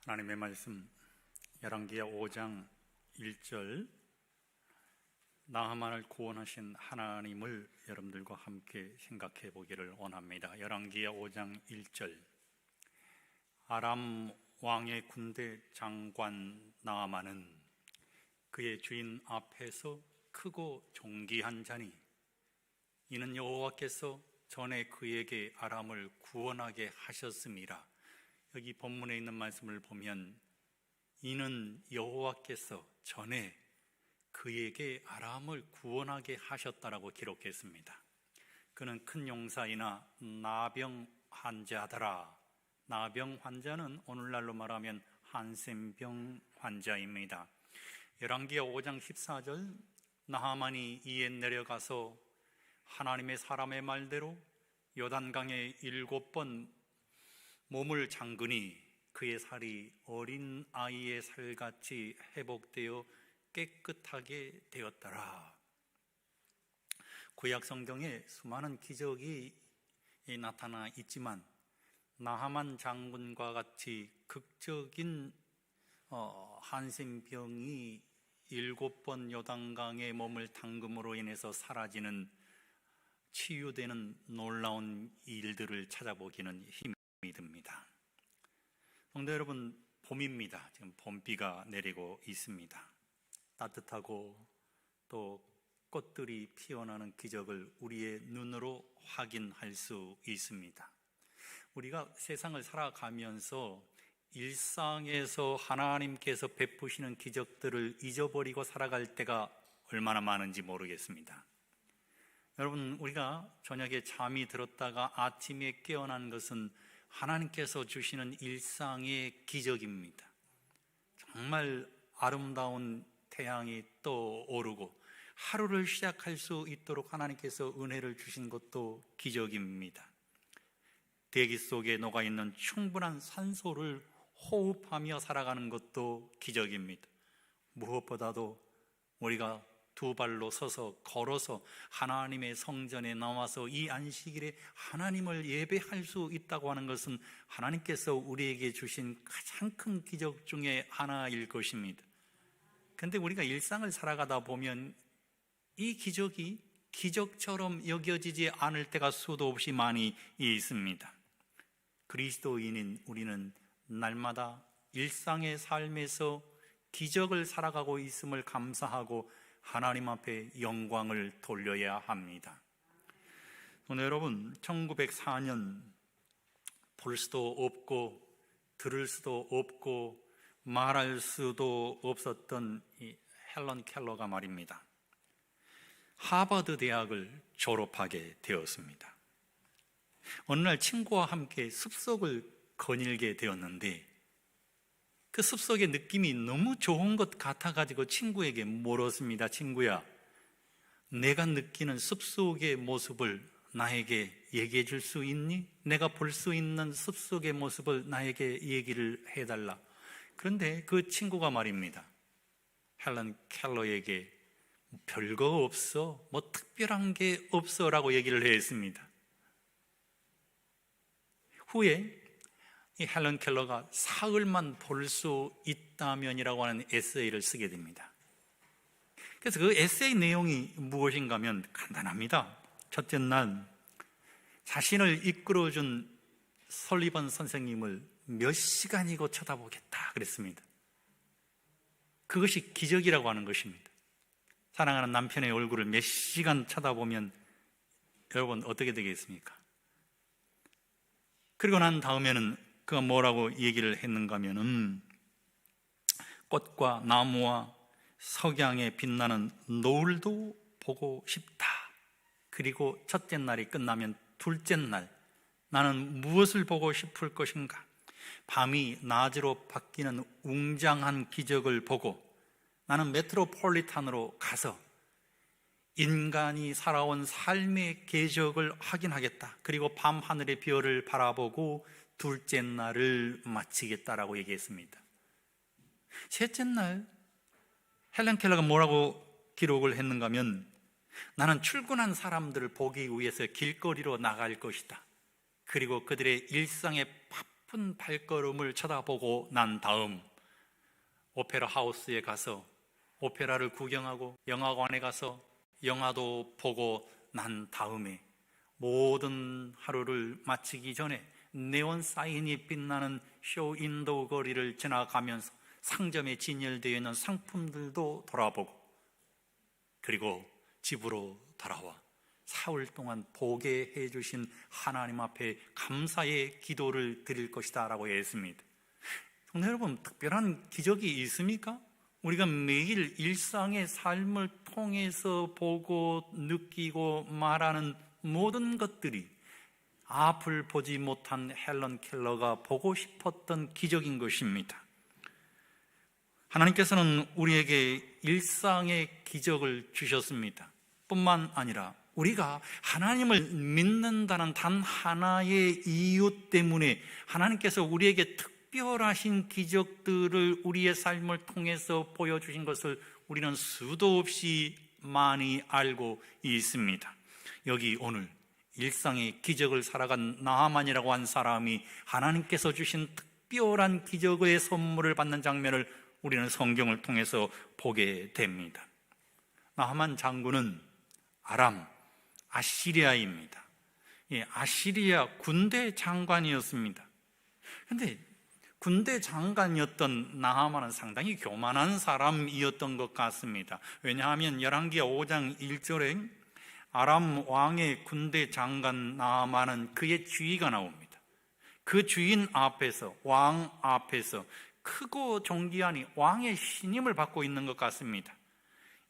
하나님의 말씀 열왕기하 5장 1절 나하만을 구원하신 하나님을 여러분들과 함께 생각해 보기를 원합니다. 열왕기하 5장 1절 아람 왕의 군대 장관 나하만은 그의 주인 앞에서 크고 존귀한 자니 이는 여호와께서 전에 그에게 아람을 구원하게 하셨습니다. 여기 본문에 있는 말씀을 보면 이는 여호와께서 전에 그에게 아람을 구원하게 하셨다라고 기록했습니다. 그는 큰 용사이나 나병 환자더라. 나병 환자는 오늘날로 말하면 한센병 환자입니다. 열왕기하 5장 14절 나하만이 이에 내려가서 하나님의 사람의 말대로 요단강에 7번 몸을 잠그니 그의 살이 어린 아이의 살같이 회복되어 깨끗하게 되었더라. 구약 성경에 수많은 기적이 나타나 있지만 나하만 장군과 같이 극적인 한센병이 7번 요단강의 몸을 담금으로 인해서 사라지는 치유되는 놀라운 일들을 찾아보기는 힘이 듭니다. 성도 여러분, 봄입니다. 지금 봄비가 내리고 있습니다. 따뜻하고 또 꽃들이 피어나는 기적을 우리의 눈으로 확인할 수 있습니다. 우리가 세상을 살아가면서 일상에서 하나님께서 베푸시는 기적들을 잊어버리고 살아갈 때가 얼마나 많은지 모르겠습니다. 여러분, 우리가 저녁에 잠이 들었다가 아침에 깨어난 것은 하나님께서 주시는 일상의 기적입니다. 정말 아름다운 태양이 떠오르고 하루를 시작할 수 있도록 하나님께서 은혜를 주신 것도 기적입니다. 대기 속에 녹아있는 충분한 산소를 호흡하며 살아가는 것도 기적입니다. 무엇보다도 우리가 두 발로 서서 걸어서 하나님의 성전에 나와서 이 안식일에 하나님을 예배할 수 있다고 하는 것은 하나님께서 우리에게 주신 가장 큰 기적 중에 하나일 것입니다. 그런데 우리가 일상을 살아가다 보면 이 기적이 기적처럼 여겨지지 않을 때가 수도 없이 많이 있습니다. 그리스도인인 우리는 날마다 일상의 삶에서 기적을 살아가고 있음을 감사하고 하나님 앞에 영광을 돌려야 합니다. 오늘 여러분, 1904년 볼 수도 없고 들을 수도 없고 말할 수도 없었던 이 헬런 켈러가 말입니다. 하버드 대학을 졸업하게 되었습니다. 어느 날 친구와 함께 숲속을 거닐게 되었는데 그 숲속의 느낌이 너무 좋은 것 같아가지고 친구에게 물었습니다. 친구야, 내가 느끼는 숲속의 모습을 나에게 얘기해 줄 수 있니? 내가 볼 수 있는 숲속의 모습을 나에게 얘기를 해달라. 그런데 그 친구가 말입니다. 헬런 켈러에게 별거 없어, 뭐 특별한 게 없어 라고 얘기를 했습니다. 후에 이 헬런 켈러가 사흘만 볼 수 있다면이라고 하는 에세이를 쓰게 됩니다. 그래서 그 에세이 내용이 무엇인가 하면 간단합니다. 첫째 날 자신을 이끌어준 설리번 선생님을 몇 시간이고 쳐다보겠다 그랬습니다. 그것이 기적이라고 하는 것입니다. 사랑하는 남편의 얼굴을 몇 시간 쳐다보면 여러분 어떻게 되겠습니까? 그리고 난 다음에는 그가 뭐라고 얘기를 했는가 하면은 꽃과 나무와 석양에 빛나는 노을도 보고 싶다. 그리고 첫째 날이 끝나면 둘째 날 나는 무엇을 보고 싶을 것인가? 밤이 낮으로 바뀌는 웅장한 기적을 보고 나는 메트로폴리탄으로 가서 인간이 살아온 삶의 궤적을 확인하겠다. 그리고 밤하늘의 별을 바라보고 둘째 날을 마치겠다라고 얘기했습니다. 셋째 날 헬런 켈러가 뭐라고 기록을 했는가 하면 나는 출근한 사람들을 보기 위해서 길거리로 나갈 것이다. 그리고 그들의 일상에 바쁜 예쁜 발걸음을 쳐다보고 난 다음 오페라 하우스에 가서 오페라를 구경하고 영화관에 가서 영화도 보고 난 다음에 모든 하루를 마치기 전에 네온 사인이 빛나는 쇼윈도우 거리를 지나가면서 상점에 진열되어 있는 상품들도 돌아보고, 그리고 집으로 돌아와 사흘 동안 보게 해주신 하나님 앞에 감사의 기도를 드릴 것이다 라고 했습니다. 성도 여러분, 특별한 기적이 있습니까? 우리가 매일 일상의 삶을 통해서 보고 느끼고 말하는 모든 것들이 앞을 보지 못한 헬런 켈러가 보고 싶었던 기적인 것입니다. 하나님께서는 우리에게 일상의 기적을 주셨습니다. 뿐만 아니라 우리가 하나님을 믿는다는 단 하나의 이유 때문에 하나님께서 우리에게 특별하신 기적들을 우리의 삶을 통해서 보여주신 것을 우리는 수도 없이 많이 알고 있습니다. 여기 오늘 일상의 기적을 살아간 나하만이라고 한 사람이 하나님께서 주신 특별한 기적의 선물을 받는 장면을 우리는 성경을 통해서 보게 됩니다. 나하만 장군은 아시리아입니다. 아시리아 군대 장관이었습니다. 그런데 군대 장관이었던 나하만은 상당히 교만한 사람이었던 것 같습니다. 왜냐하면 열왕기하 5장 1절에 아람 왕의 군대 장관 나하만은 그의 주의가 나옵니다. 그 주인 앞에서, 왕 앞에서 크고 존귀하니 왕의 신임을 받고 있는 것 같습니다.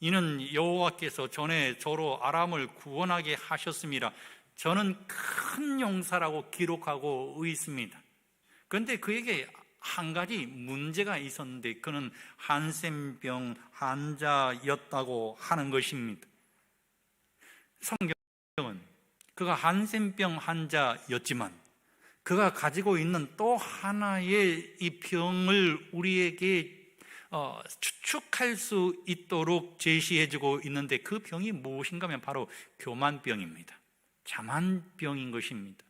이는 여호와께서 전에 저로 아람을 구원하게 하셨습니다. 저는 큰 용사라고 기록하고 있습니다. 그런데 그에게 한 가지 문제가 있었는데 그는 한센병 환자였다고 하는 것입니다. 성경은 그가 한센병 환자였지만 그가 가지고 있는 또 하나의 이 병을 우리에게 추측할 수 있도록 제시해주고 있는데 그 병이 무엇인가 하면 바로 교만병입니다. 자만병인 것입니다.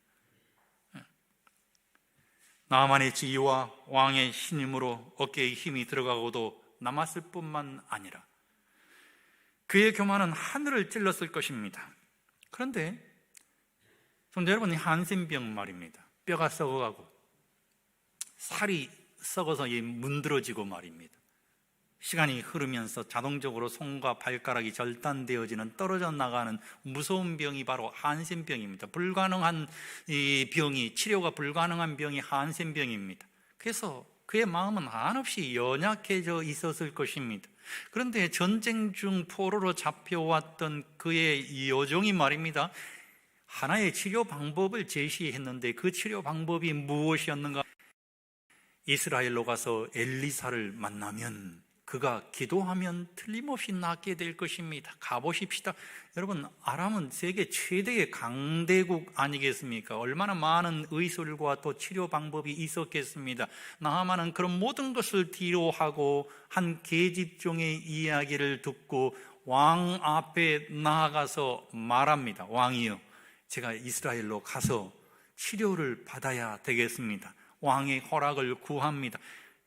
나하만의 지위와 왕의 신임으로 어깨에 힘이 들어가고도 남았을 뿐만 아니라 그의 교만은 하늘을 찔렀을 것입니다. 그런데 성도 여러분, 한센병 말입니다. 뼈가 썩어가고 살이 썩어서 문드러지고 말입니다. 시간이 흐르면서 자동적으로 손과 발가락이 절단되어지는, 떨어져 나가는 무서운 병이 바로 한센병입니다. 불가능한 이 병이, 치료가 불가능한 병이 한센병입니다. 그래서 그의 마음은 한없이 연약해져 있었을 것입니다. 그런데 전쟁 중 포로로 잡혀왔던 그의 여종이 말입니다, 하나의 치료 방법을 제시했는데 그 치료 방법이 무엇이었는가? 이스라엘로 가서 엘리사를 만나면 그가 기도하면 틀림없이 낫게 될 것입니다. 가보십시다. 여러분, 아람은 세계 최대의 강대국 아니겠습니까? 얼마나 많은 의술과 또 치료 방법이 있었겠습니다. 나하만은 그런 모든 것을 뒤로하고 한 계집종의 이야기를 듣고 왕 앞에 나아가서 말합니다. 왕이여, 제가 이스라엘로 가서 치료를 받아야 되겠습니다. 왕의 허락을 구합니다.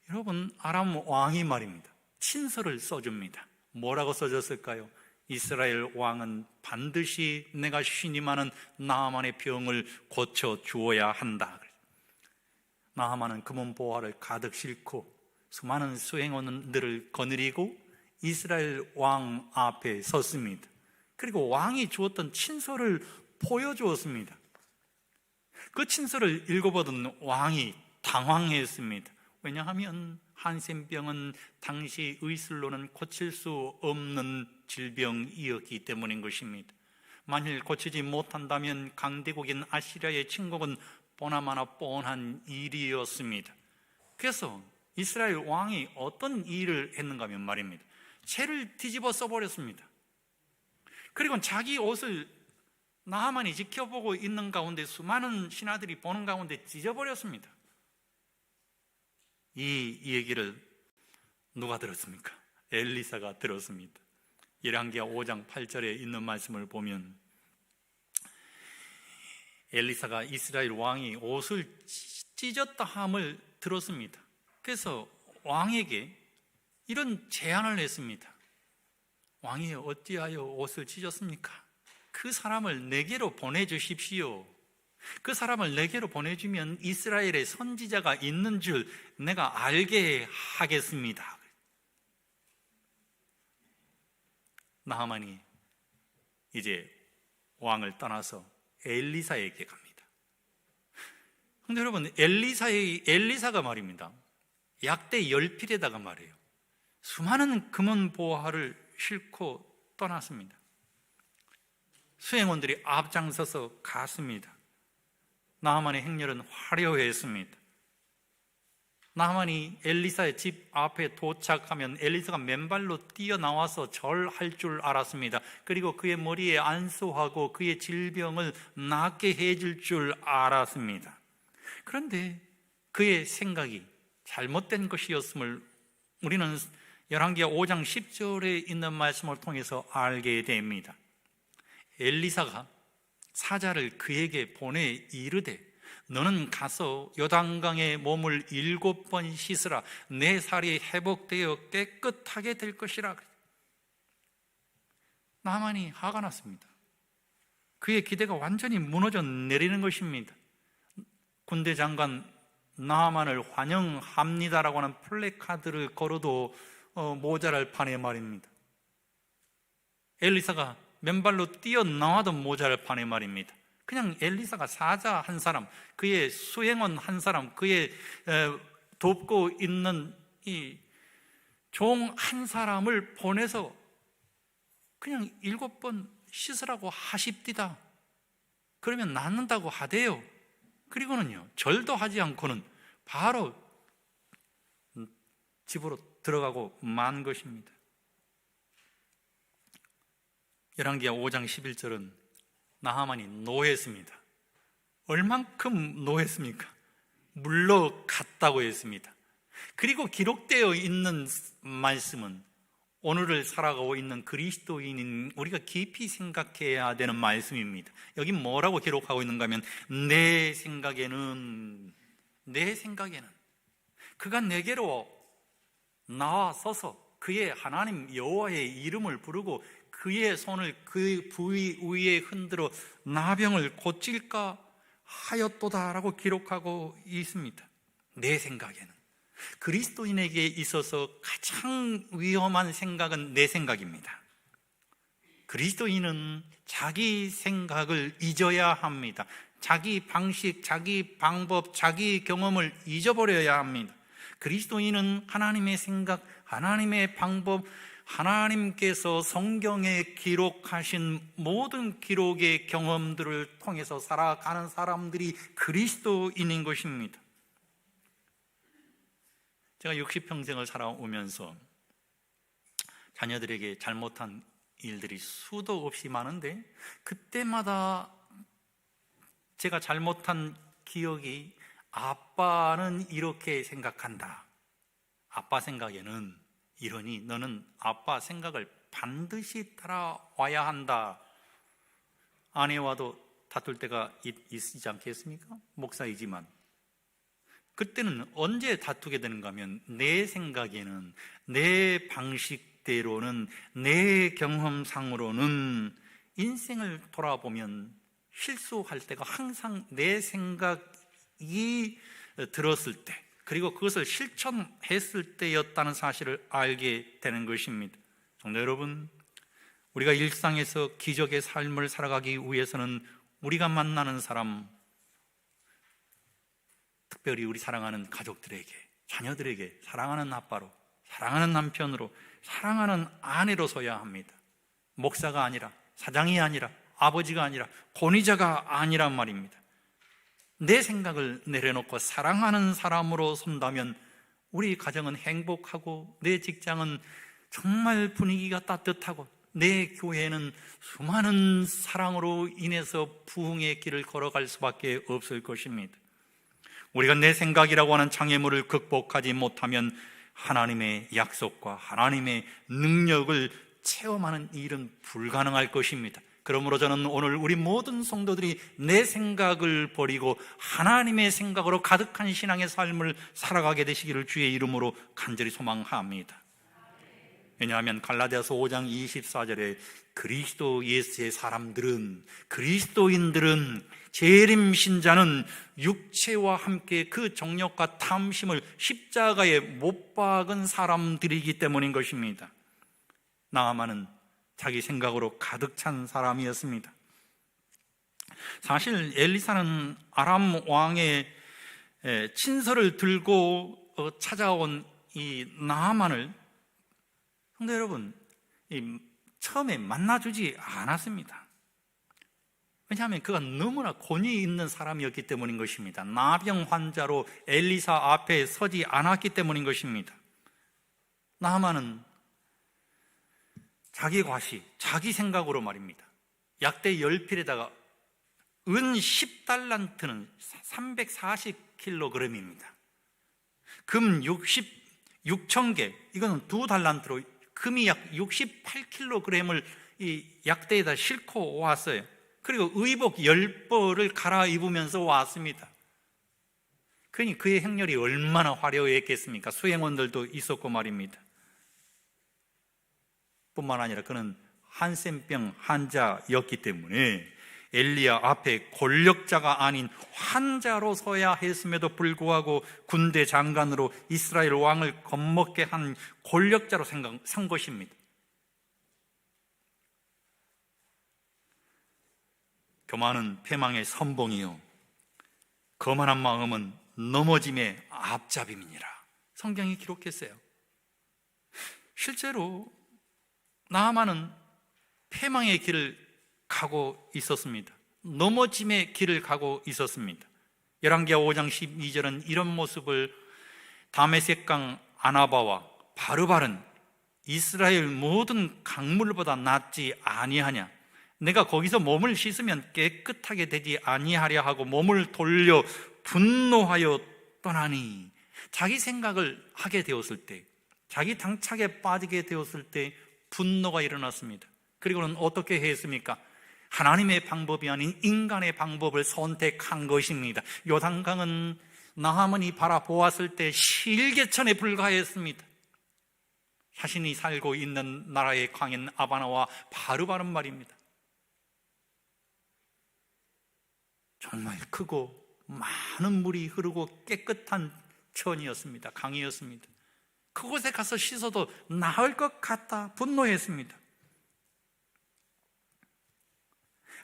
여러분, 아람 왕이 말입니다, 친서를 써줍니다. 뭐라고 써줬을까요? 이스라엘 왕은 반드시 내가 신임하는 나하만의 병을 고쳐 주어야 한다. 나하만은 금은 보화를 가득 싣고 수많은 수행원들을 거느리고 이스라엘 왕 앞에 섰습니다. 그리고 왕이 주었던 친서를 보여주었습니다. 그 친서를 읽어보던 왕이 당황했습니다. 왜냐하면 한센병은 당시 의술로는 고칠 수 없는 질병이었기 때문인 것입니다. 만일 고치지 못한다면 강대국인 아시리아의 침공은 보나마나 뻔한 일이었습니다. 그래서 이스라엘 왕이 어떤 일을 했는가 하면 말입니다, 채를 뒤집어 써버렸습니다. 그리고 자기 옷을 나하만이 지켜보고 있는 가운데 수많은 신하들이 보는 가운데 찢어버렸습니다. 이 얘기를 누가 들었습니까? 엘리사가 들었습니다. 열왕기하 5장 8절에 있는 말씀을 보면 엘리사가 이스라엘 왕이 옷을 찢었다 함을 들었습니다. 그래서 왕에게 이런 제안을 했습니다. 왕이 어찌하여 옷을 찢었습니까? 그 사람을 내게로 보내주십시오. 그 사람을 내게로 보내주면 이스라엘에 선지자가 있는 줄 내가 알게 하겠습니다. 나하만이 이제 왕을 떠나서 엘리사에게 갑니다. 근데 여러분, 엘리사가 말입니다, 약대 10필에다가 말이에요, 수많은 금은 보화를 싣고 떠났습니다. 수행원들이 앞장서서 갔습니다. 나하만의 행렬은 화려했습니다. 나하만이 엘리사의 집 앞에 도착하면 엘리사가 맨발로 뛰어나와서 절할 줄 알았습니다. 그리고 그의 머리에 안수하고 그의 질병을 낫게 해줄 줄 알았습니다. 그런데 그의 생각이 잘못된 것이었음을 우리는 열왕기하 5장 10절에 있는 말씀을 통해서 알게 됩니다. 엘리사가 사자를 그에게 보내 이르되 너는 가서 요단강에 몸을 7번 씻으라. 내 살이 회복되어 깨끗하게 될 것이라. 나하만이 화가 났습니다. 그의 기대가 완전히 무너져 내리는 것입니다. 군대 장관 나하만을 환영합니다라고 하는 플래카드를 걸어도 모자랄 판에 말입니다. 엘리사가 맨발로 뛰어나와도 모자랄 판에 말입니다. 그냥 엘리사가 사자 한 사람, 그의 수행원 한 사람, 그의 돕고 있는 이 종 한 사람을 보내서 그냥 7번 씻으라고 하십디다. 그러면 낫는다고 하대요. 그리고는요, 절도 하지 않고는 바로 집으로 들어가고 만 것입니다. 열왕기하 5장 11절은 나하만이 노했습니다. 얼만큼 노했습니까? 물러갔다고 했습니다. 그리고 기록되어 있는 말씀은 오늘을 살아가고 있는 그리스도인인 우리가 깊이 생각해야 되는 말씀입니다. 여기 뭐라고 기록하고 있는가 하면 내 생각에는 그가 내게로 나와서서 그의 하나님 여호와의 이름을 부르고 그의 손을 그 부위 위에 흔들어 나병을 고칠까 하였도다라고 기록하고 있습니다. 내 생각에는 그리스도인에게 있어서 가장 위험한 생각은 내 생각입니다. 그리스도인은 자기 생각을 잊어야 합니다. 자기 방식, 자기 방법, 자기 경험을 잊어버려야 합니다. 그리스도인은 하나님의 생각, 하나님의 방법, 하나님께서 성경에 기록하신 모든 기록의 경험들을 통해서 살아가는 사람들이 그리스도인인 것입니다. 제가 60평생을 살아오면서 자녀들에게 잘못한 일들이 수도 없이 많은데 그때마다 제가 잘못한 기억이 아빠는 이렇게 생각한다. 아빠 생각에는 이러니 너는 아빠 생각을 반드시 따라와야 한다. 아내와도 다툴 때가 있지 않겠습니까? 목사이지만 그때는 언제 다투게 되는가 하면 내 생각에는, 내 방식대로는, 내 경험상으로는 인생을 돌아보면 실수할 때가 항상 내 생각이 들었을 때, 그리고 그것을 실천했을 때였다는 사실을 알게 되는 것입니다. 성도 여러분, 우리가 일상에서 기적의 삶을 살아가기 위해서는 우리가 만나는 사람, 특별히 우리 사랑하는 가족들에게, 자녀들에게 사랑하는 아빠로, 사랑하는 남편으로, 사랑하는 아내로서야 합니다. 목사가 아니라, 사장이 아니라, 아버지가 아니라, 권위자가 아니란 말입니다. 내 생각을 내려놓고 사랑하는 사람으로 선다면 우리 가정은 행복하고, 내 직장은 정말 분위기가 따뜻하고, 내 교회는 수많은 사랑으로 인해서 부흥의 길을 걸어갈 수밖에 없을 것입니다. 우리가 내 생각이라고 하는 장애물을 극복하지 못하면 하나님의 약속과 하나님의 능력을 체험하는 일은 불가능할 것입니다. 그러므로 저는 오늘 우리 모든 성도들이 내 생각을 버리고 하나님의 생각으로 가득한 신앙의 삶을 살아가게 되시기를 주의 이름으로 간절히 소망합니다. 왜냐하면 갈라디아서 5장 24절에 그리스도 예수의 사람들은, 그리스도인들은, 재림 신자는 육체와 함께 그 정욕과 탐심을 십자가에 못 박은 사람들이기 때문인 것입니다. 나아만은 자기 생각으로 가득 찬 사람이었습니다. 사실 엘리사는 아람 왕의 친서를 들고 찾아온 이 나아만을, 성도 여러분, 처음에 만나주지 않았습니다. 왜냐하면 그가 너무나 권위 있는 사람이었기 때문인 것입니다. 나병 환자로 엘리사 앞에 서지 않았기 때문인 것입니다. 나아만은 자기 과시, 자기 생각으로 말입니다. 약대 10필에다가 은 10달란트는 340kg입니다. 금 6,000개, 이거는 2달란트로 금이 약 68kg을 이 약대에다 싣고 왔어요. 그리고 의복 10벌을 갈아입으면서 왔습니다. 그러니 그의 행렬이 얼마나 화려했겠습니까? 수행원들도 있었고 말입니다. 뿐만 아니라 그는 한센병 환자였기 때문에 엘리야 앞에 권력자가 아닌 환자로 서야 했음에도 불구하고 군대 장관으로 이스라엘 왕을 겁먹게 한 권력자로 산 것입니다. 교만은 패망의 선봉이요 거만한 마음은 넘어짐의 앞잡임이니라. 성경이 기록했어요. 실제로 나아만은 패망의 길을 가고 있었습니다. 넘어짐의 길을 가고 있었습니다. 열왕기하 5장 12절은 이런 모습을 다메섹강 아나바와 바르발은 이스라엘 모든 강물보다 낫지 아니하냐, 내가 거기서 몸을 씻으면 깨끗하게 되지 아니하랴 하고 몸을 돌려 분노하여 떠나니, 자기 생각을 하게 되었을 때, 자기 당착에 빠지게 되었을 때 분노가 일어났습니다. 그리고는 어떻게 했습니까? 하나님의 방법이 아닌 인간의 방법을 선택한 것입니다. 요단강은 나하만이 바라보았을 때 실개천에 불과했습니다. 자신이 살고 있는 나라의 광인 아바나와 바르바른 말입니다. 정말 크고 많은 물이 흐르고 깨끗한 천이었습니다. 강이었습니다. 그곳에 가서 씻어도 나을 것 같다 분노했습니다.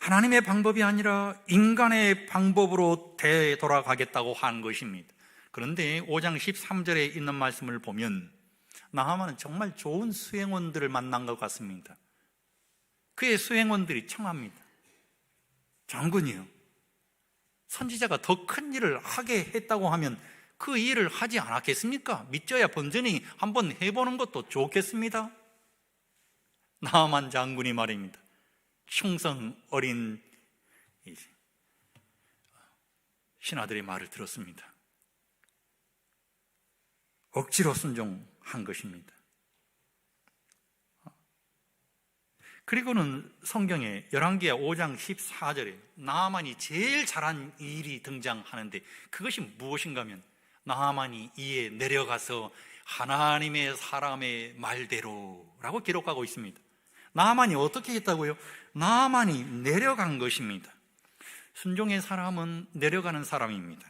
하나님의 방법이 아니라 인간의 방법으로 되돌아가겠다고 한 것입니다. 그런데 5장 13절에 있는 말씀을 보면 나하만은 정말 좋은 수행원들을 만난 것 같습니다. 그의 수행원들이 청합니다. 장군이요, 선지자가 더 큰 일을 하게 했다고 하면 그 일을 하지 않았겠습니까? 믿져야 번전히 한번 해보는 것도 좋겠습니다. 나하만 장군이 말입니다. 충성 어린 신하들의 말을 들었습니다. 억지로 순종한 것입니다. 그리고는 성경에 열왕기하 5장 14절에 나하만이 제일 잘한 일이 등장하는데 그것이 무엇인가 하면 나하만이 이에 내려가서 하나님의 사람의 말대로라고 기록하고 있습니다. 나하만이 어떻게 했다고요? 나하만이 내려간 것입니다. 순종의 사람은 내려가는 사람입니다.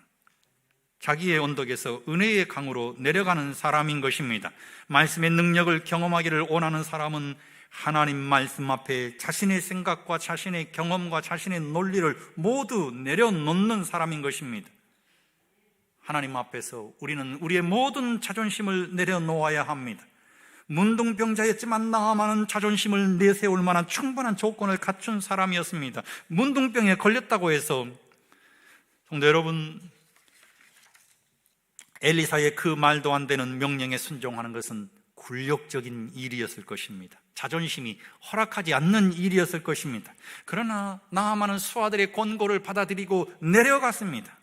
자기의 언덕에서 은혜의 강으로 내려가는 사람인 것입니다. 말씀의 능력을 경험하기를 원하는 사람은 하나님 말씀 앞에 자신의 생각과 자신의 경험과 자신의 논리를 모두 내려놓는 사람인 것입니다. 하나님 앞에서 우리는 우리의 모든 자존심을 내려놓아야 합니다. 문둥병자였지만 나하만은 자존심을 내세울 만한 충분한 조건을 갖춘 사람이었습니다. 문둥병에 걸렸다고 해서 성도 여러분, 엘리사의 그 말도 안 되는 명령에 순종하는 것은 굴욕적인 일이었을 것입니다. 자존심이 허락하지 않는 일이었을 것입니다. 그러나 나하만은 수하들의 권고를 받아들이고 내려갔습니다.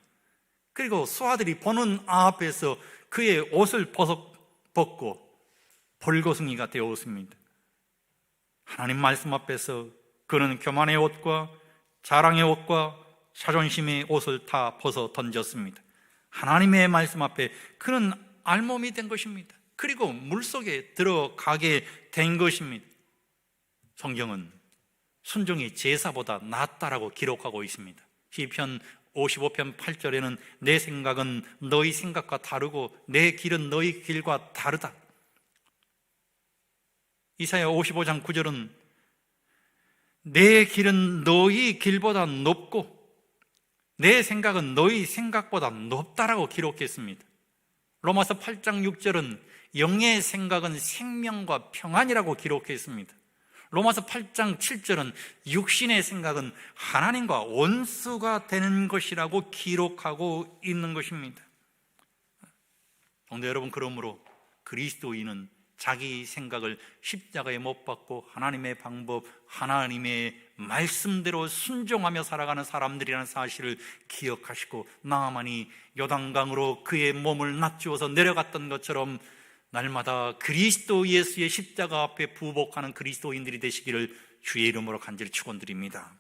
그리고 수하들이 보는 앞에서 그의 옷을 벗고 벌거숭이가 되었습니다. 하나님 말씀 앞에서 그는 교만의 옷과 자랑의 옷과 자존심의 옷을 다 벗어 던졌습니다. 하나님의 말씀 앞에 그는 알몸이 된 것입니다. 그리고 물속에 들어가게 된 것입니다. 성경은 순종이 제사보다 낫다라고 기록하고 있습니다. 시편 55편 8절에는 내 생각은 너희 생각과 다르고 내 길은 너희 길과 다르다. 이사야 55장 9절은 내 길은 너희 길보다 높고 내 생각은 너희 생각보다 높다라고 기록했습니다. 로마서 8장 6절은 영의 생각은 생명과 평안이라고 기록했습니다. 로마서 8장 7절은 육신의 생각은 하나님과 원수가 되는 것이라고 기록하고 있는 것입니다. 성도 여러분, 그러므로 그리스도인은 자기 생각을 십자가에 못 박고 하나님의 방법, 하나님의 말씀대로 순종하며 살아가는 사람들이라는 사실을 기억하시고, 나아만이 요단강으로 그의 몸을 낮추어서 내려갔던 것처럼 날마다 그리스도 예수의 십자가 앞에 부복하는 그리스도인들이 되시기를 주의 이름으로 간절히 축원드립니다.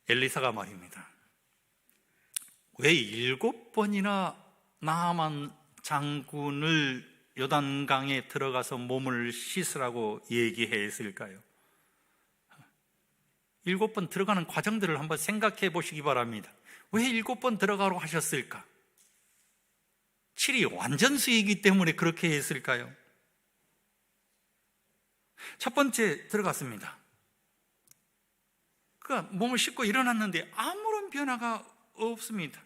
엘리사가 말입니다. 왜 7번이나 나아만 장군을 요단강에 들어가서 몸을 씻으라고 얘기했을까요? 7번 들어가는 과정들을 한번 생각해 보시기 바랍니다. 왜 7번 들어가라고 하셨을까? 7이 완전수이기 때문에 그렇게 했을까요? 첫 번째 들어갔습니다. 그러니까 몸을 씻고 일어났는데 아무런 변화가 없습니다.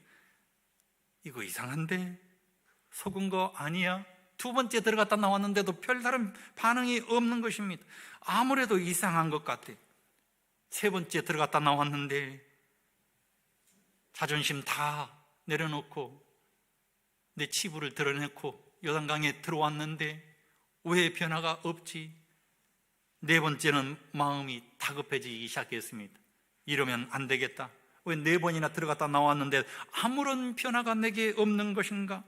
이거 이상한데? 속은 거 아니야? 두 번째 들어갔다 나왔는데도 별다른 반응이 없는 것입니다. 아무래도 이상한 것 같아. 세 번째 들어갔다 나왔는데 자존심 다 내려놓고 내 치부를 드러내고 요단강에 들어왔는데 왜 변화가 없지? 네 번째는 마음이 다급해지기 시작했습니다. 이러면 안 되겠다. 왜 4번이나 들어갔다 나왔는데 아무런 변화가 내게 없는 것인가?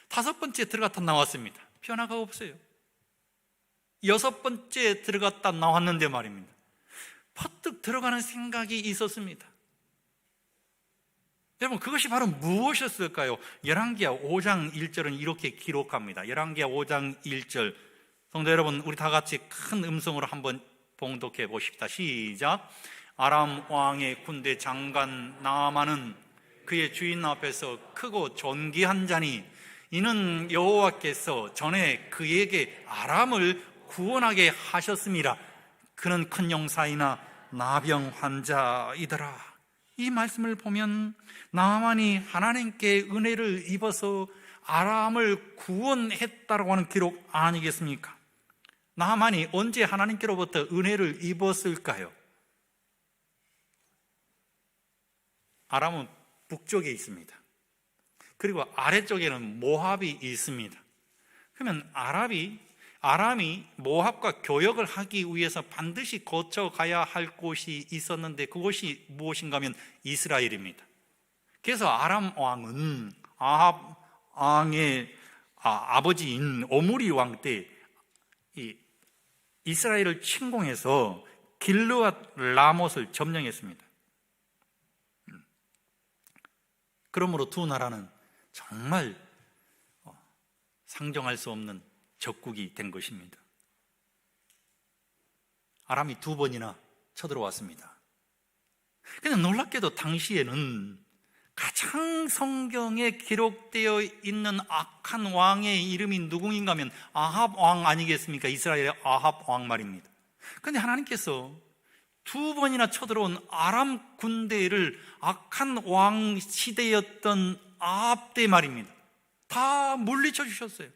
5번째 들어갔다 나왔습니다. 변화가 없어요. 6번째 들어갔다 나왔는데 말입니다. 퍼뜩 들어가는 생각이 있었습니다. 여러분, 그것이 바로 무엇이었을까요? 열왕기하 5장 1절은 이렇게 기록합니다. 열왕기하 5장 1절, 성도 여러분, 우리 다 같이 큰 음성으로 한번 봉독해 보십시다. 시작. 아람 왕의 군대 장관 나아만은 그의 주인 앞에서 크고 존귀한 자니 이는 여호와께서 전에 그에게 아람을 구원하게 하셨습니다. 그는 큰 용사이나 나병 환자이더라. 이 말씀을 보면 나아만이 하나님께 은혜를 입어서 아람을 구원했다고 하는 기록 아니겠습니까? 나아만이 언제 하나님께로부터 은혜를 입었을까요? 아람은 북쪽에 있습니다. 그리고 아래쪽에는 모압이 있습니다. 그러면 아람이 모압과 교역을 하기 위해서 반드시 거쳐가야 할 곳이 있었는데 그곳이 무엇인가 하면 이스라엘입니다. 그래서 아람 왕은 아합 왕의 아버지인 오므리 왕 때 이스라엘을 침공해서 길르앗 라못을 점령했습니다. 그러므로 두 나라는 정말 상정할 수 없는 적국이 된 것입니다. 아람이 2번이나 쳐들어왔습니다. 그냥 놀랍게도 당시에는 가장 성경에 기록되어 있는 악한 왕의 이름이 누구인가 하면 아합 왕 아니겠습니까? 이스라엘의 아합 왕 말입니다. 그런데 하나님께서 2번이나 쳐들어온 아람 군대를 악한 왕 시대였던 아합 때 말입니다. 다 물리쳐 주셨어요.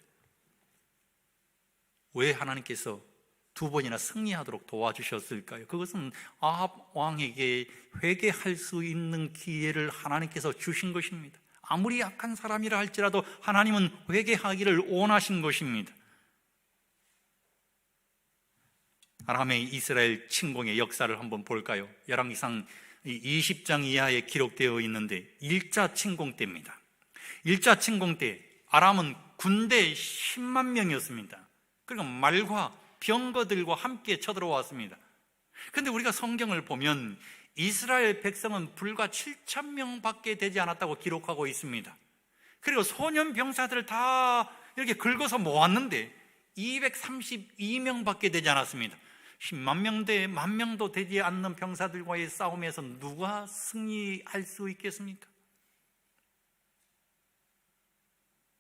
왜 하나님께서 2번이나 승리하도록 도와주셨을까요? 그것은 아합 왕에게 회개할 수 있는 기회를 하나님께서 주신 것입니다. 아무리 약한 사람이라 할지라도 하나님은 회개하기를 원하신 것입니다. 아람의 이스라엘 침공의 역사를 한번 볼까요? 열왕기상 20장 이하에 기록되어 있는데 1차 침공 때입니다. 1차 침공 때 아람은 군대 10만 명이었습니다. 그리고 말과 병거들과 함께 쳐들어왔습니다. 그런데 우리가 성경을 보면 이스라엘 백성은 불과 7,000명밖에 되지 않았다고 기록하고 있습니다. 그리고 소년 병사들을 다 이렇게 긁어서 모았는데 232명밖에 되지 않았습니다. 10만 명 대 10,000명도 되지 않는 병사들과의 싸움에서 누가 승리할 수 있겠습니까?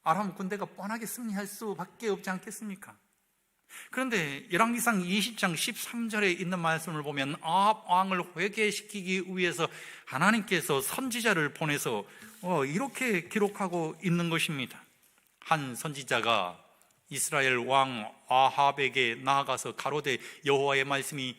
아람 군대가 뻔하게 승리할 수밖에 없지 않겠습니까? 그런데 열왕기상 20장 13절에 있는 말씀을 보면 아합 왕을 회개시키기 위해서 하나님께서 선지자를 보내서 이렇게 기록하고 있는 것입니다. 한 선지자가 이스라엘 왕 아합에게 나아가서 가로되 여호와의 말씀이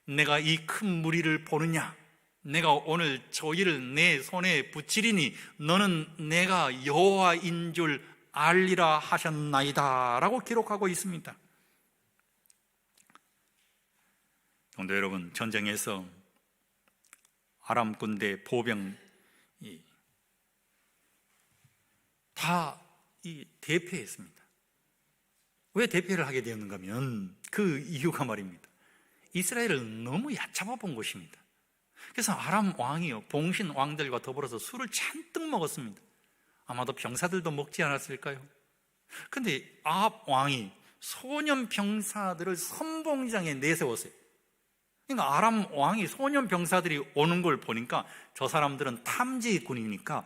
내가 이 큰 무리를 보느냐? 내가 오늘 저희를 내 손에 붙이리니 너는 내가 여호와인 줄 알리라 하셨나이다 라고 기록하고 있습니다. 성도 여러분, 전쟁에서 아람 군대 보병 다 대패했습니다. 왜 대패를 하게 되었는가 하면 그 이유가 말입니다. 이스라엘을 너무 얕잡아 본 것입니다. 그래서 아람 왕이요, 봉신 왕들과 더불어서 술을 잔뜩 먹었습니다. 아마도 병사들도 먹지 않았을까요? 근데 아합 왕이 소년 병사들을 선봉장에 내세웠어요. 그러니까 아람 왕이 소년 병사들이 오는 걸 보니까 저 사람들은 탐지군이니까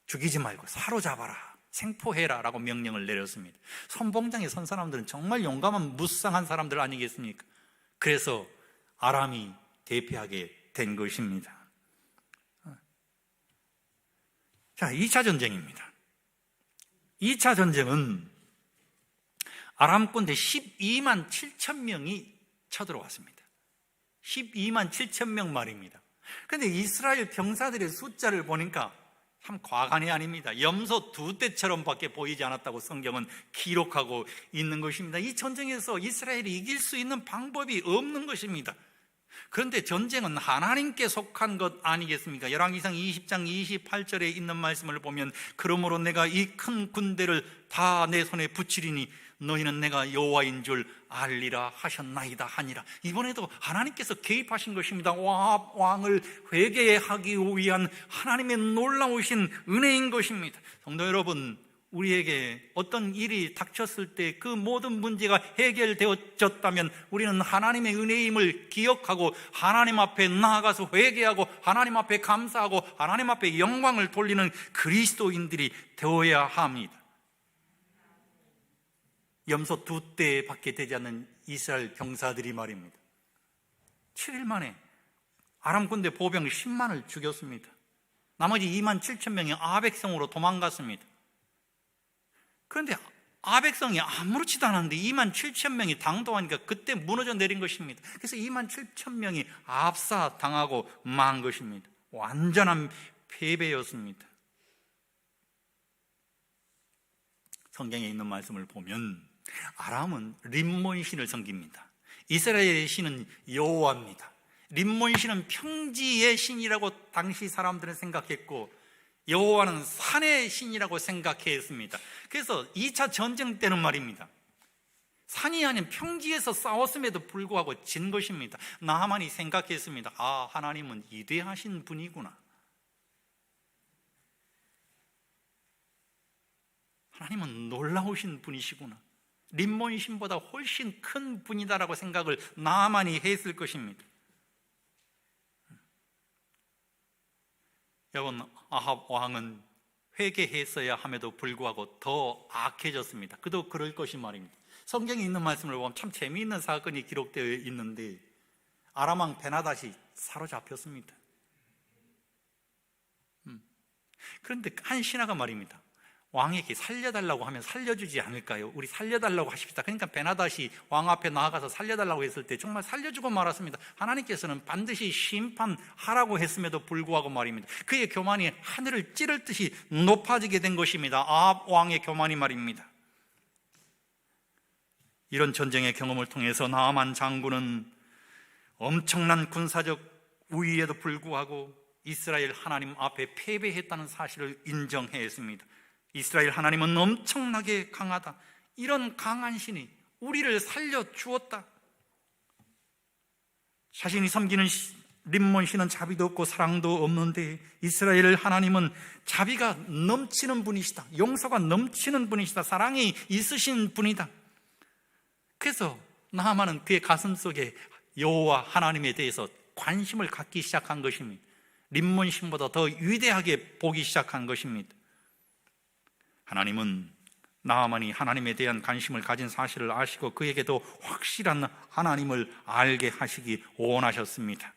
죽이지 말고 사로잡아라, 생포해라 라고 명령을 내렸습니다. 선봉장에 선 사람들은 정말 용감한 무쌍한 사람들 아니겠습니까? 그래서 아람이 대패하게 된 것입니다. 자, 2차 전쟁입니다. 2차 전쟁은 아람 군대 12만 7천 명이 쳐들어왔습니다. 12만 7천 명 말입니다. 그런데 이스라엘 병사들의 숫자를 보니까 참 과간이 아닙니다. 염소 2대처럼 밖에 보이지 않았다고 성경은 기록하고 있는 것입니다. 이 전쟁에서 이스라엘이 이길 수 있는 방법이 없는 것입니다. 그런데 전쟁은 하나님께 속한 것 아니겠습니까? 열왕기상 20장 28절에 있는 말씀을 보면 그러므로 내가 이 큰 군대를 다 내 손에 붙이리니 너희는 내가 여호와인 줄 알리라 하셨나이다 하니라. 이번에도 하나님께서 개입하신 것입니다. 왕을 회개하기 위한 하나님의 놀라우신 은혜인 것입니다. 성도 여러분, 우리에게 어떤 일이 닥쳤을 때 그 모든 문제가 해결되어졌다면 우리는 하나님의 은혜임을 기억하고 하나님 앞에 나아가서 회개하고 하나님 앞에 감사하고 하나님 앞에 영광을 돌리는 그리스도인들이 되어야 합니다. 염소 2대밖에 되지 않는 이스라엘 병사들이 말입니다. 7일 만에 아람 군대 보병 10만을 죽였습니다. 나머지 2만 7천 명이 아벡성으로 도망갔습니다. 그런데 아벡성이 아무렇지도 않았는데 2만 7천 명이 당도하니까 그때 무너져 내린 것입니다. 그래서 2만 7천 명이 압사당하고 망한 것입니다. 완전한 패배였습니다. 성경에 있는 말씀을 보면 아람은 림몬 신을 섬깁니다. 이스라엘의 신은 여호와입니다. 림몬 신은 평지의 신이라고 당시 사람들은 생각했고 여호와는 산의 신이라고 생각했습니다. 그래서 2차 전쟁 때는 말입니다, 산이 아닌 평지에서 싸웠음에도 불구하고 진 것입니다. 나하만이 생각했습니다. 아, 하나님은 위대하신 분이구나. 하나님은 놀라우신 분이시구나. 림몬 신보다 훨씬 큰 분이다라고 생각을 나하만이 했을 것입니다. 여러분, 아합 왕은 회개했어야 함에도 불구하고 더 악해졌습니다. 그도 그럴 것이 말입니다. 성경에 있는 말씀을 보면 참 재미있는 사건이 기록되어 있는데 아람 왕 베나닷이 사로잡혔습니다. 그런데 한 신하가 말입니다, 왕에게 살려달라고 하면 살려주지 않을까요? 우리 살려달라고 하십시다. 그러니까 베나닷이 왕 앞에 나아가서 살려달라고 했을 때 정말 살려주고 말았습니다. 하나님께서는 반드시 심판하라고 했음에도 불구하고 말입니다, 그의 교만이 하늘을 찌를 듯이 높아지게 된 것입니다. 아합 왕의 교만이 말입니다. 이런 전쟁의 경험을 통해서 나아만 장군은 엄청난 군사적 우위에도 불구하고 이스라엘 하나님 앞에 패배했다는 사실을 인정했습니다. 이스라엘 하나님은 엄청나게 강하다, 이런 강한 신이 우리를 살려주었다. 자신이 섬기는 림몬 신은 자비도 없고 사랑도 없는데 이스라엘 하나님은 자비가 넘치는 분이시다. 용서가 넘치는 분이시다. 사랑이 있으신 분이다. 그래서 나하만은 그의 가슴 속에 여호와 하나님에 대해서 관심을 갖기 시작한 것입니다. 림몬 신보다 더 위대하게 보기 시작한 것입니다. 하나님은 나하만이 하나님에 대한 관심을 가진 사실을 아시고 그에게도 확실한 하나님을 알게 하시기 원하셨습니다.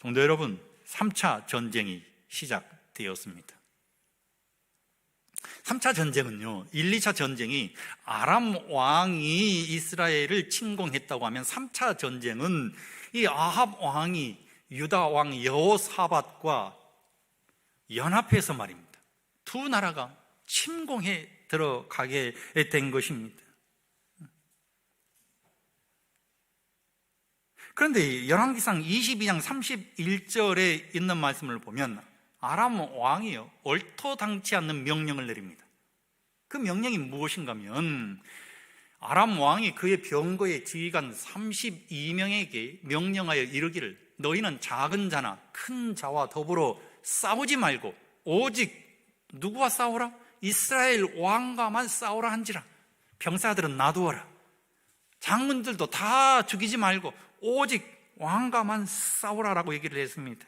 성도 여러분, 3차 전쟁이 시작되었습니다. 3차 전쟁은요, 1, 2차 전쟁이 아람 왕이 이스라엘을 침공했다고 하면 3차 전쟁은 이 아합 왕이 유다 왕 여호사밧과 연합해서 말입니다. 두 나라가 침공해 들어가게 된 것입니다. 그런데 열왕기상 22장 31절에 있는 말씀을 보면 아람 왕이요, 얼토당치 않는 명령을 내립니다. 그 명령이 무엇인가 하면 아람 왕이 그의 병거의 지휘관 32명에게 명령하여 이르기를 너희는 작은 자나 큰 자와 더불어 싸우지 말고 오직 누구와 싸우라? 이스라엘 왕과만 싸우라 한지라. 병사들은 놔두어라. 장군들도 다 죽이지 말고 오직 왕과만 싸우라라고 얘기를 했습니다.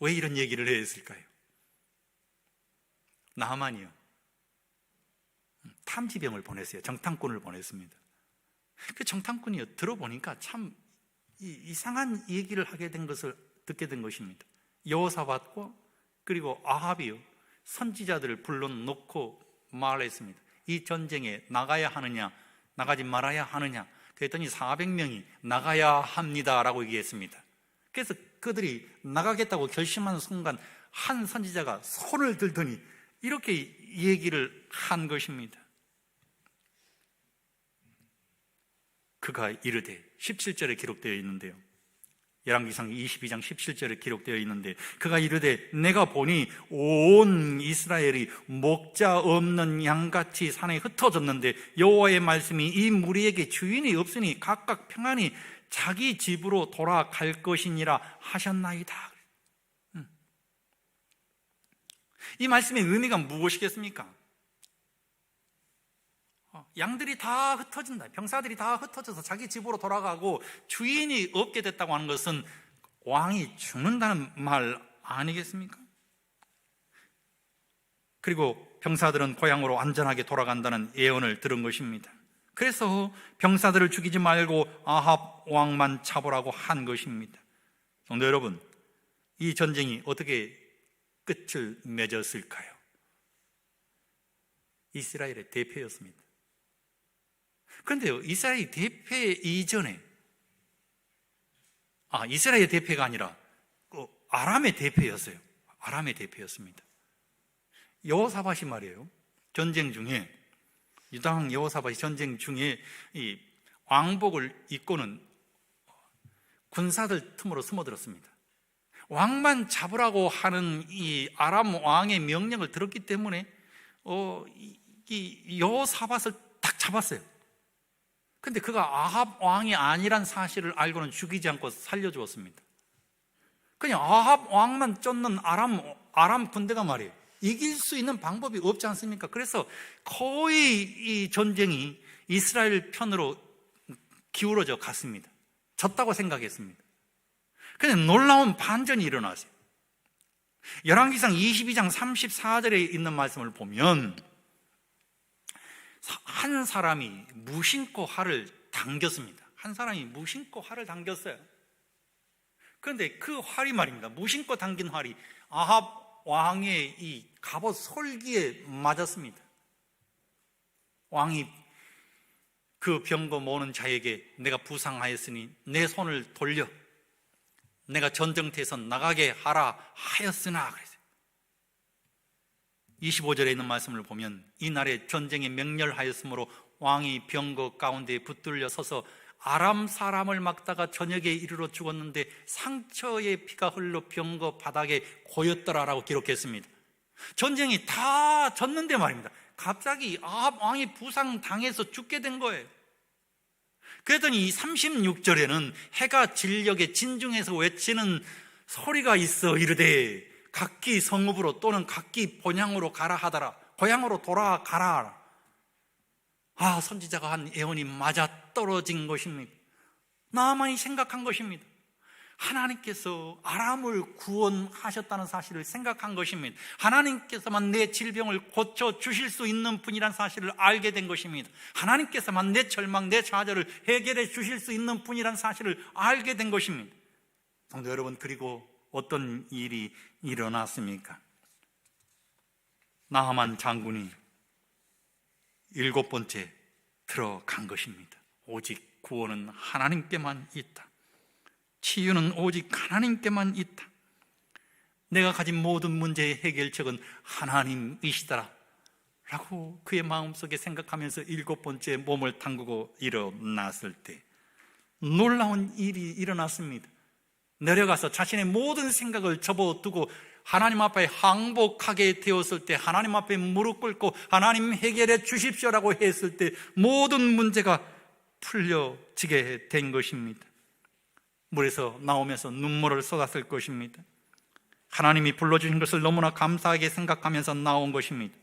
왜 이런 얘기를 했을까요? 나하만이요, 탐지병을 보냈어요. 정탐꾼을 보냈습니다. 그 정탐꾼이요, 들어보니까 참 이상한 얘기를 하게 된 것을 듣게 된 것입니다. 여호사밧과 그리고 아합이요, 선지자들을 불러놓고 말했습니다. 이 전쟁에 나가야 하느냐 나가지 말아야 하느냐. 그랬더니 400명이 나가야 합니다라고 얘기했습니다. 그래서 그들이 나가겠다고 결심하는 순간 한 선지자가 손을 들더니 이렇게 얘기를 한 것입니다. 그가 이르되, 17절에 기록되어 있는데요, 열왕기상 22장 17절에 기록되어 있는데, 그가 이르되 내가 보니 온 이스라엘이 목자 없는 양같이 산에 흩어졌는데 여호와의 말씀이 이 무리에게 주인이 없으니 각각 평안히 자기 집으로 돌아갈 것이니라 하셨나이다. 이 말씀의 의미가 무엇이겠습니까? 양들이 다 흩어진다, 병사들이 다 흩어져서 자기 집으로 돌아가고 주인이 없게 됐다고 하는 것은 왕이 죽는다는 말 아니겠습니까? 그리고 병사들은 고향으로 안전하게 돌아간다는 예언을 들은 것입니다. 그래서 병사들을 죽이지 말고 아합 왕만 잡으라고 한 것입니다. 성도 여러분, 이 전쟁이 어떻게 끝을 맺었을까요? 이스라엘의 대패였습니다. 그런데요, 이스라엘 대패 이전에, 이스라엘 대패가 아니라 아람의 대패였어요. 아람의 대패였습니다. 여호사밧이 말이에요, 전쟁 중에, 유다왕 여호사밧이 전쟁 중에 이 왕복을 입고는 군사들 틈으로 숨어들었습니다. 왕만 잡으라고 하는 이 아람 왕의 명령을 들었기 때문에 이 여호사밧을 딱 잡았어요. 근데 그가 아합 왕이 아니란 사실을 알고는 죽이지 않고 살려주었습니다. 그냥 아합 왕만 쫓는 아람 군대가 말이에요, 이길 수 있는 방법이 없지 않습니까? 그래서 거의 이 전쟁이 이스라엘 편으로 기울어져 갔습니다. 졌다고 생각했습니다. 근데 놀라운 반전이 일어났어요. 열왕기상 22장 34절에 있는 말씀을 보면 한 사람이 무심코 활을 당겼습니다. 한 사람이 무심코 활을 당겼어요. 그런데 그 활이 말입니다, 무심코 당긴 활이 아합 왕의 이 갑옷 솔기에 맞았습니다. 왕이 그 병거 모는 자에게 내가 부상하였으니 내 손을 돌려 내가 전쟁터에서 나가게 하라 하였으나 그랬어요. 25절에 있는 말씀을 보면 이날에 전쟁에 맹렬하였으므로 왕이 병거 가운데 붙들려 서서 아람 사람을 막다가 저녁에 이르러 죽었는데 상처의 피가 흘러 병거 바닥에 고였더라라고 기록했습니다. 전쟁이 다 졌는데 말입니다, 갑자기 왕이 부상당해서 죽게 된 거예요. 그랬더니 36절에는 해가 진력에 진중해서 외치는 소리가 있어 이르되 각기 성읍으로 또는 각기 본향으로 가라 하더라. 고향으로 돌아가라. 선지자가 한 예언이 맞아떨어진 것입니다. 나만이 생각한 것입니다. 하나님께서 아람을 구원하셨다는 사실을 생각한 것입니다. 하나님께서만 내 질병을 고쳐주실 수 있는 분이란 사실을 알게 된 것입니다. 하나님께서만 내 절망, 내 좌절을 해결해 주실 수 있는 분이란 사실을 알게 된 것입니다. 성도 여러분, 그리고 어떤 일이 일어났습니까? 나하만 장군이 7번째 들어간 것입니다. 오직 구원은 하나님께만 있다. 치유는 오직 하나님께만 있다. 내가 가진 모든 문제의 해결책은 하나님이시더라 라고 그의 마음속에 생각하면서 7번째 몸을 담그고 일어났을 때 놀라운 일이 일어났습니다. 내려가서 자신의 모든 생각을 접어두고 하나님 앞에 항복하게 되었을 때, 하나님 앞에 무릎 꿇고 하나님 해결해 주십시오라고 했을 때 모든 문제가 풀려지게 된 것입니다. 물에서 나오면서 눈물을 쏟았을 것입니다. 하나님이 불러주신 것을 너무나 감사하게 생각하면서 나온 것입니다.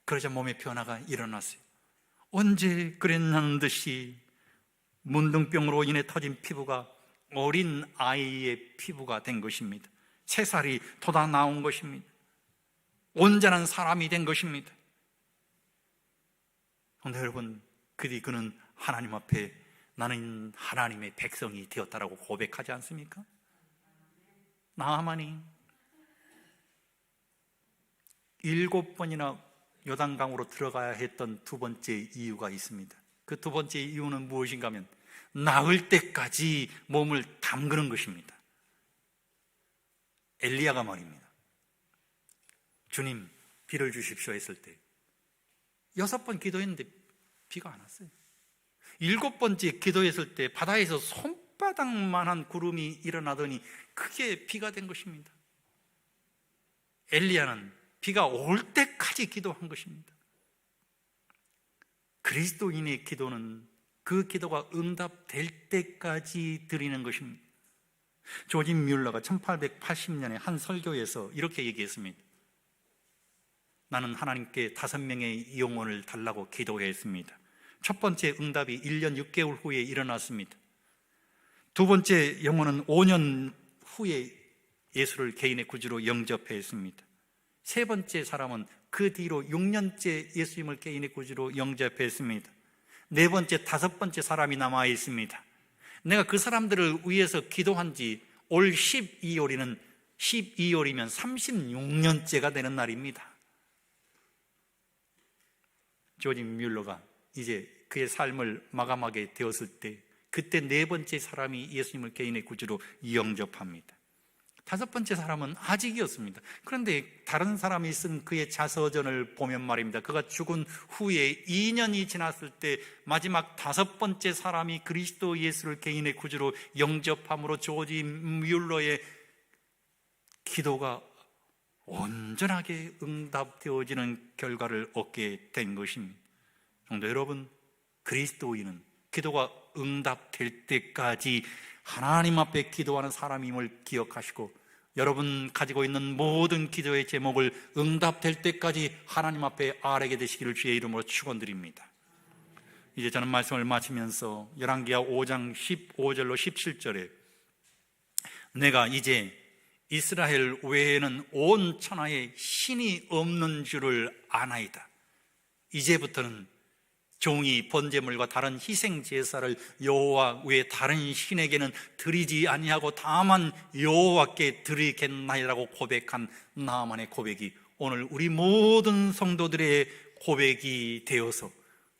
그러자 몸의 변화가 일어났어요. 언제 그랬냐는 듯이 문둥병으로 인해 터진 피부가 어린 아이의 피부가 된 것입니다. 새살이 돋아 나온 것입니다. 온전한 사람이 된 것입니다. 그런데 여러분, 그는 하나님 앞에 나는 하나님의 백성이 되었다라고 고백하지 않습니까? 나하만이 7번이나 요단강으로 들어가야 했던 두 번째 이유가 있습니다. 그 두 번째 이유는 무엇인가 하면 나을 때까지 몸을 담그는 것입니다. 엘리야가 말입니다. 주님, 비를 주십시오 했을 때 6번 기도했는데 비가 안 왔어요. 7번째 기도했을 때 바다에서 손바닥만한 구름이 일어나더니 크게 비가 된 것입니다. 엘리야는 비가 올 때까지 기도한 것입니다. 그리스도인의 기도는 그 기도가 응답될 때까지 드리는 것입니다. 조지 뮬러가 1880년에 한 설교에서 이렇게 얘기했습니다. 나는 하나님께 5명의 영혼을 달라고 기도했습니다. 첫 번째 응답이 1년 6개월 후에 일어났습니다. 두 번째 영혼은 5년 후에 예수를 개인의 구주로 영접했습니다. 세 번째 사람은 그 뒤로 6년째 예수님을 개인의 구주로 영접했습니다. 네 번째, 5번째 사람이 남아 있습니다. 내가 그 사람들을 위해서 기도한 지 올 12월이면 36년째가 되는 날입니다. 조지 뮬러가 이제 그의 삶을 마감하게 되었을 때 그때 네 번째 사람이 예수님을 개인의 구주로 영접합니다. 5번째 사람은 아직이었습니다. 그런데 다른 사람이 쓴 그의 자서전을 보면 말입니다, 그가 죽은 후에 2년이 지났을 때 마지막 5번째 사람이 그리스도 예수를 개인의 구주로 영접함으로 조지 뮬러의 기도가 온전하게 응답되어지는 결과를 얻게 된 것입니다. 성도 여러분, 그리스도인은 기도가 응답될 때까지 하나님 앞에 기도하는 사람임을 기억하시고, 여러분 가지고 있는 모든 기도의 제목을 응답될 때까지 하나님 앞에 아뢰게 되시기를 주의 이름으로 축원드립니다. 이제 저는 말씀을 마치면서 열왕기하 5장 15절로 17절에 내가 이제 이스라엘 외에는 온 천하에 신이 없는 줄을 아나이다. 이제부터는 종이 번제물과 다른 희생 제사를 여호와 외 다른 신에게는 드리지 아니하고 다만 여호와께 드리겠나이라고 고백한 나만의 고백이 오늘 우리 모든 성도들의 고백이 되어서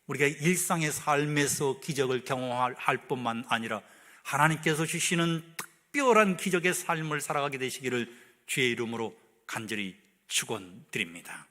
우리가 일상의 삶에서 기적을 경험할 뿐만 아니라 하나님께서 주시는 특별한 기적의 삶을 살아가게 되시기를 주의 이름으로 간절히 축원드립니다.